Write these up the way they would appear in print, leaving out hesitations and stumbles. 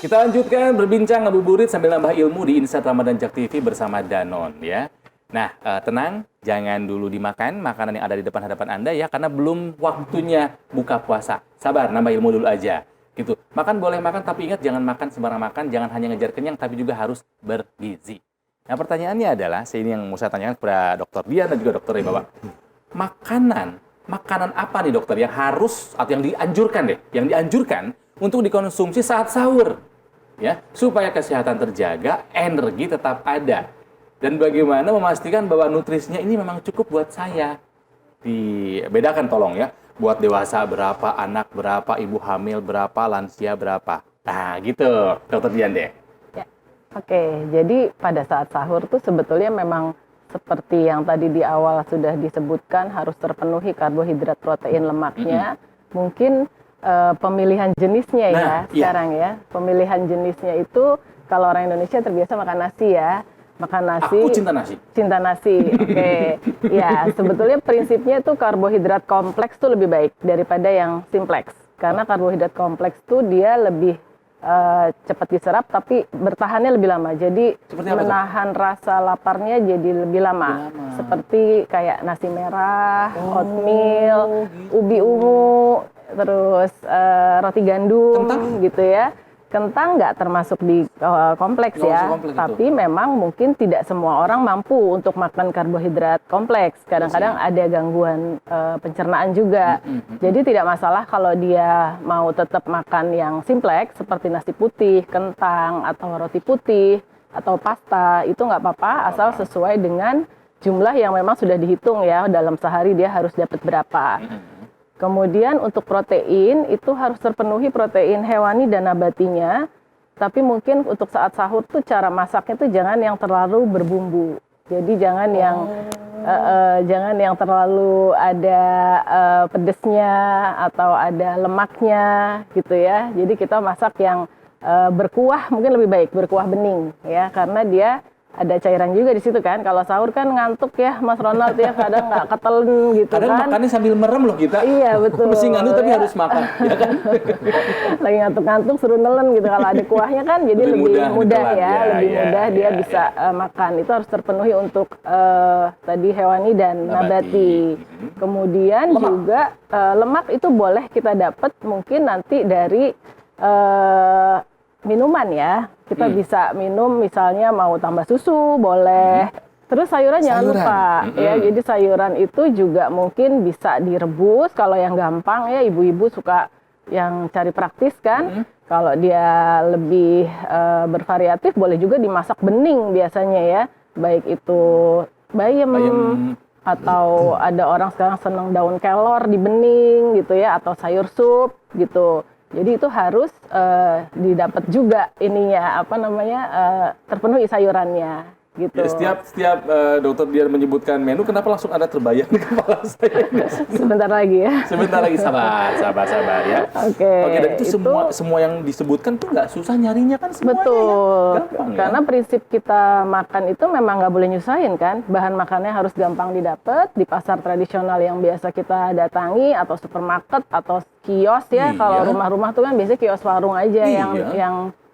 Kita lanjutkan berbincang ngabuburit sambil nambah ilmu di Insight Ramadan Jak TV bersama Danon ya. Nah, tenang, jangan dulu dimakan makanan yang ada di depan hadapan Anda ya, karena belum waktunya buka puasa. Sabar, nambah ilmu dulu aja. Gitu. Makan boleh makan, tapi ingat jangan makan sembarang makan, jangan hanya ngejar kenyang, tapi juga harus bergizi. Nah, pertanyaannya adalah, ini yang mau saya tanyakan kepada Dr. Dian dan juga Dr. Bapak. Makanan apa nih dokter yang harus atau yang dianjurkan untuk dikonsumsi saat sahur? Ya, supaya kesehatan terjaga, energi tetap ada. Dan bagaimana memastikan bahwa nutrisinya ini memang cukup buat saya. Dibedakan tolong ya, buat dewasa berapa, anak berapa, ibu hamil berapa, lansia berapa. Nah gitu, Dokter Dian deh. Ya. Oke, jadi pada saat sahur tuh sebetulnya memang seperti yang tadi di awal sudah disebutkan, harus terpenuhi karbohidrat, protein, lemaknya. Mungkin pemilihan jenisnya ya sekarang ya. Pemilihan jenisnya itu kalau orang Indonesia terbiasa makan nasi ya. Makan nasi. Aku cinta nasi. Cinta nasi. Oke. Ya, sebetulnya prinsipnya itu karbohidrat kompleks tuh lebih baik daripada yang simplex. Karena karbohidrat kompleks tuh dia lebih cepat diserap tapi bertahannya lebih lama. Jadi menahan rasa laparnya jadi lebih lama. Seperti kayak nasi merah, oatmeal, ubi ungu, terus roti gandum, kentang gitu ya. Kentang nggak termasuk di kompleks ya, tapi memang mungkin tidak semua orang mampu untuk makan karbohidrat kompleks. Kadang-kadang ada gangguan pencernaan juga. Jadi tidak masalah kalau dia mau tetap makan yang simpleks seperti nasi putih, kentang, atau roti putih, atau pasta, itu nggak apa-apa asal sesuai dengan jumlah yang memang sudah dihitung ya, dalam sehari dia harus dapat berapa. Kemudian untuk protein itu harus terpenuhi protein hewani dan nabatinya. Tapi mungkin untuk saat sahur tuh cara masaknya tuh jangan yang terlalu berbumbu. Jadi jangan yang terlalu ada pedesnya atau ada lemaknya gitu ya. Jadi kita masak yang berkuah, mungkin lebih baik berkuah bening ya, karena dia ada cairan juga di situ kan. Kalau sahur kan ngantuk ya Mas Ronald ya, kadang nggak ketelen gitu kadang kan. Makannya sambil merem loh kita. Iya betul. Mesti ngantuk tapi harus makan, ya kan? Lagi ngantuk-ngantuk suruh nelen gitu. Kalau ada kuahnya kan jadi lebih mudah ya, lebih mudah dia bisa makan. Itu harus terpenuhi untuk tadi hewani dan nabati. Kemudian juga lemak itu boleh kita dapat mungkin nanti dari minuman ya. Kita bisa minum misalnya mau tambah susu boleh. Terus sayuran jangan lupa ya. Jadi sayuran itu juga mungkin bisa direbus kalau yang gampang ya, ibu-ibu suka yang cari praktis kan. Kalau dia lebih bervariatif boleh juga dimasak bening biasanya ya. Baik itu bayam. Atau ada orang sekarang senang daun kelor di bening gitu ya, atau sayur sup gitu. Jadi itu harus didapat juga ininya terpenuhi sayurannya gitu. Ya, setiap dokter dia menyebutkan menu, kenapa langsung ada terbayang di kepala saya? Sebentar lagi ya. Sebentar lagi, sabar ya. Oke, dan itu semua yang disebutkan tuh nggak susah nyarinya kan semuanya. Betul. Ya? Gampang, karena prinsip kita makan itu memang nggak boleh nyusahin kan. Bahan makannya harus gampang didapat di pasar tradisional yang biasa kita datangi, atau supermarket atau kios ya. Kalau rumah-rumah tuh kan biasanya kios warung aja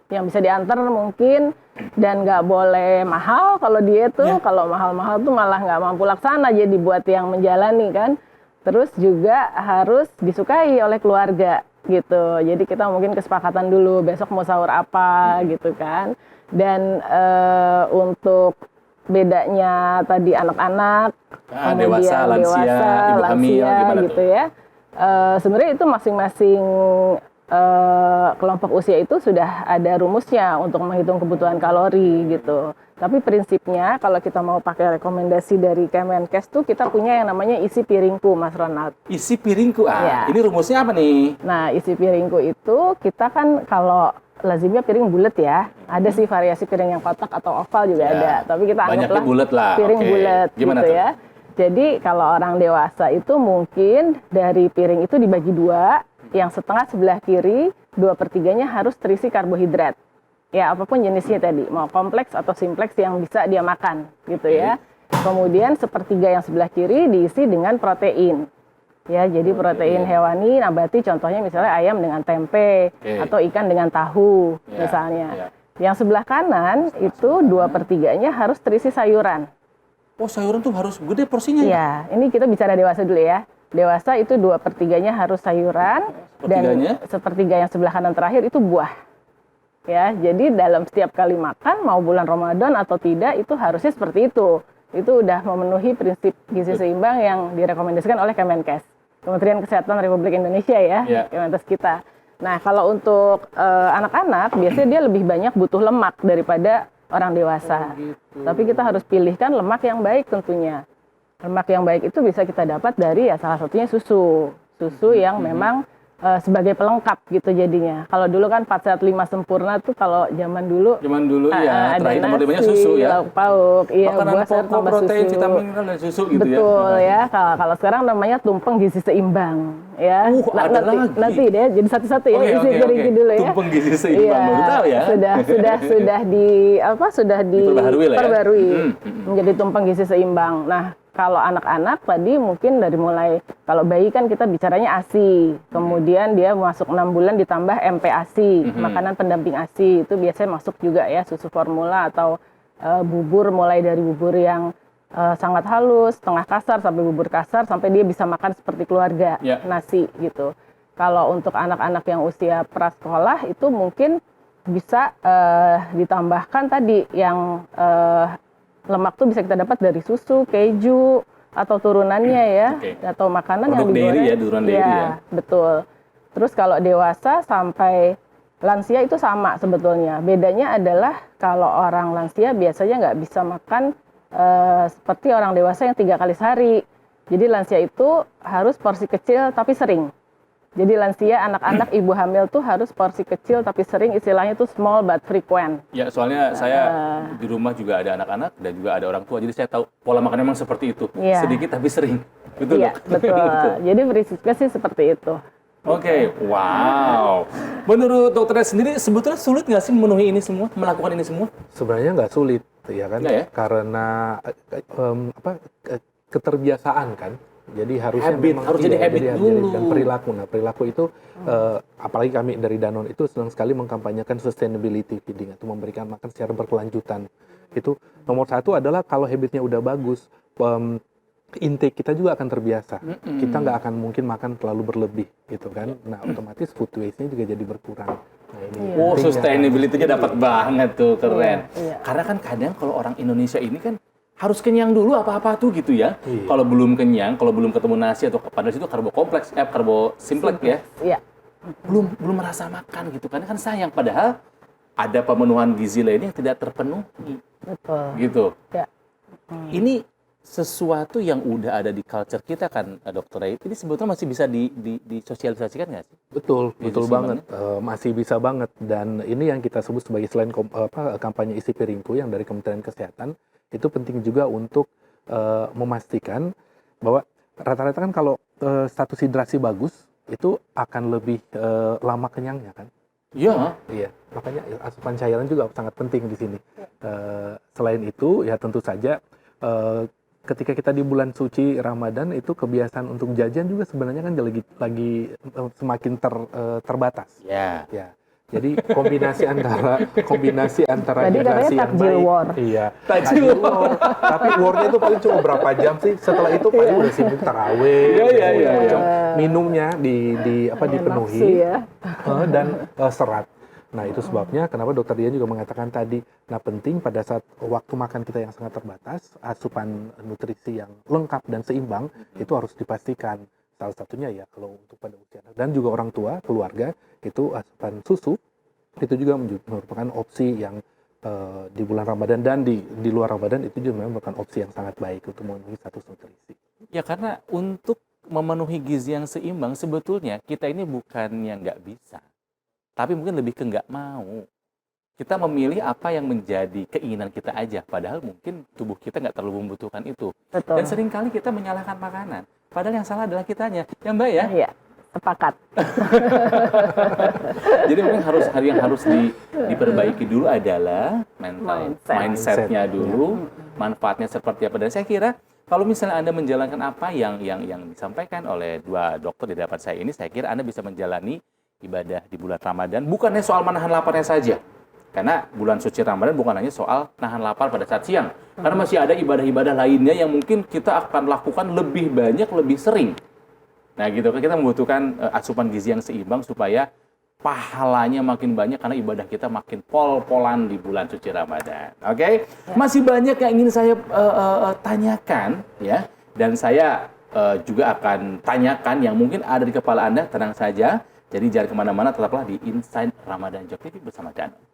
yang bisa diantar mungkin, dan nggak boleh mahal kalau dia tuh. Kalau mahal-mahal tuh malah nggak mampu laksana jadi buat yang menjalani kan. Terus juga harus disukai oleh keluarga gitu. Jadi kita mungkin kesepakatan dulu besok mau sahur apa gitu kan. Dan untuk bedanya tadi anak-anak, kemudian dewasa, lansia gitu ya. Sebenarnya itu masing-masing kelompok usia itu sudah ada rumusnya untuk menghitung kebutuhan kalori gitu. Tapi prinsipnya kalau kita mau pakai rekomendasi dari Kemenkes tuh kita punya yang namanya isi piringku, Mas Ronald. Isi piringku, ini rumusnya apa nih? Nah, isi piringku itu kita kan kalau lazimnya piring bulat ya. Ada sih variasi piring yang kotak atau oval juga ada. Tapi kita anggaplah piring bulat gitu ya. Jadi kalau orang dewasa itu mungkin dari piring itu dibagi dua. Yang setengah sebelah kiri, 2/3-nya harus terisi karbohidrat. Ya, apapun jenisnya tadi, mau kompleks atau simpleks yang bisa dia makan, gitu ya. Kemudian sepertiga yang sebelah kiri diisi dengan protein. Ya, jadi protein hewani, nabati, contohnya misalnya ayam dengan tempe atau ikan dengan tahu, misalnya. Yang sebelah kanan itu 2/3-nya harus terisi sayuran. Oh, sayuran tuh harus gede porsinya ya? Ya, ini kita bicara dewasa dulu ya. Dewasa itu 2/3-nya harus sayuran, dan sepertiga yang sebelah kanan terakhir itu buah. Ya, jadi dalam setiap kali makan, mau bulan Ramadan atau tidak, itu harusnya seperti itu. Itu udah memenuhi prinsip gizi seimbang yang direkomendasikan oleh Kemenkes, Kementerian Kesehatan Republik Indonesia ya, Kemenkes kita. Nah, kalau untuk anak-anak, biasanya dia lebih banyak butuh lemak daripada orang dewasa. Tapi kita harus pilihkan lemak yang baik tentunya. Lemak yang baik itu bisa kita dapat dari ya salah satunya susu. Susu yang memang sebagai pelengkap gitu jadinya. Kalau dulu kan 4 sehat 5 sempurna tuh kalau zaman dulu ya, ada terakhir nasi, banyak susu ya. lauk pauk, iya, makanan buah sayur tambah protein, susu. vitamin mineral dan susu gitu Betul ya. Kalau sekarang namanya tumpeng gizi seimbang ya. Nanti deh jadi satu-satu ya, isi piringnya dulu ya. Tumpeng gizi seimbang baru tahu ya. Sudah diperbarui menjadi tumpeng gizi seimbang. Nah, kalau anak-anak tadi mungkin dari mulai, kalau bayi kan kita bicaranya ASI, kemudian dia masuk 6 bulan ditambah MPASI, makanan pendamping ASI, itu biasanya masuk juga ya, susu formula atau bubur, mulai dari bubur yang sangat halus, tengah kasar, sampai bubur kasar, sampai dia bisa makan seperti keluarga, nasi gitu. Kalau untuk anak-anak yang usia prasekolah itu mungkin bisa ditambahkan tadi yang lemak tuh bisa kita dapat dari susu, keju, atau turunannya ya, atau makanan yang digoreng. Turunan dairy ya. Betul. Terus kalau dewasa sampai lansia itu sama sebetulnya. Bedanya adalah kalau orang lansia biasanya nggak bisa makan seperti orang dewasa yang 3 kali sehari. Jadi lansia itu harus porsi kecil tapi sering. Jadi lansia, anak-anak, ibu hamil tuh harus porsi kecil tapi sering, istilahnya tuh small but frequent. Ya, soalnya saya di rumah juga ada anak-anak dan juga ada orang tua, jadi saya tahu pola makan memang seperti itu. Sedikit tapi sering. Betul? Iya, betul. Jadi prinsipnya sih seperti itu. Oke, wow. Menurut dokternya sendiri, sebetulnya sulit nggak sih memenuhi ini semua, melakukan ini semua? Sebenarnya nggak sulit, ya kan? Karena keterbiasaan kan. Jadi harusnya harus jadi habit dulu. Dan perilaku. Nah, perilaku itu apalagi kami dari Danone itu senang sekali mengkampanyekan sustainability feeding atau memberikan makan secara berkelanjutan. Itu nomor 1 adalah kalau habitnya udah bagus, intake kita juga akan terbiasa. Kita nggak akan mungkin makan terlalu berlebih, gitu kan. Nah, otomatis food waste-nya juga jadi berkurang. Nah, ini sustainability-nya dapat banget tuh, keren. Karena kan kadang kalau orang Indonesia ini kan harus kenyang dulu apa-apa tuh gitu ya. Kalau belum kenyang, kalau belum ketemu nasi atau padahal itu karbo kompleks, karbo simplek ya. Iya. Belum merasa makan gitu. Karena kan sayang, padahal ada pemenuhan gizi lainnya yang tidak terpenuhi. Betul. Gitu. Ya. Ini sesuatu yang udah ada di culture kita kan, Dokter Ray. Ini sebetulnya masih bisa disosialisasikan nggak sih? Betul banget. Masih bisa banget. Dan ini yang kita sebut sebagai selain kampanye isi piringku yang dari Kementerian Kesehatan, itu penting juga untuk memastikan bahwa rata-rata kan kalau status hidrasi bagus, itu akan lebih lama kenyangnya kan? Iya. Makanya asupan cairan juga sangat penting di sini. Selain itu, ya tentu saja ketika kita di bulan suci Ramadan itu kebiasaan untuk jajan juga sebenarnya kan lagi semakin terbatas. Ya. Jadi kombinasi antara tadi hidrasi yang takjil baik. war. Iya. Takjil war. Tapi warnya itu paling cuma berapa jam sih? Setelah itu paling udah sibuk tarawih. Minumnya dipenuhi dan serat. Nah, itu sebabnya kenapa Dokter Dian juga mengatakan tadi, nah penting pada saat waktu makan kita yang sangat terbatas, asupan nutrisi yang lengkap dan seimbang itu harus dipastikan. Salah satunya ya kalau untuk pada usia anak dan juga orang tua, keluarga, itu asupan susu itu juga merupakan opsi yang di bulan Ramadan dan di luar Ramadan itu juga merupakan opsi yang sangat baik untuk memenuhi status nutrisi. Ya, karena untuk memenuhi gizi yang seimbang sebetulnya kita ini bukan yang nggak bisa, tapi mungkin lebih ke nggak mau. Kita memilih apa yang menjadi keinginan kita aja, padahal mungkin tubuh kita nggak terlalu membutuhkan itu. Betul. Dan seringkali kita menyalahkan makanan, padahal yang salah adalah kitanya. Ya Mbak ya? Iya, sepakat. Jadi mungkin yang harus diperbaiki dulu adalah mindsetnya dulu, manfaatnya seperti apa. Dan saya kira kalau misalnya Anda menjalankan apa yang disampaikan oleh dua dokter di depan saya ini, saya kira Anda bisa menjalani ibadah di bulan Ramadan, bukannya soal menahan laparnya saja. Karena bulan suci Ramadan bukan hanya soal nahan lapar pada saat siang. Karena masih ada ibadah-ibadah lainnya yang mungkin kita akan lakukan lebih banyak, lebih sering. Nah gitu kan, kita membutuhkan asupan gizi yang seimbang supaya pahalanya makin banyak karena ibadah kita makin pol-polan di bulan suci Ramadan. Oke? Masih banyak yang ingin saya tanyakan ya, dan saya juga akan tanyakan yang mungkin ada di kepala Anda. Tenang saja. Jadi jangan kemana-mana, tetaplah di Inside Ramadan Jok TV bersama Danon.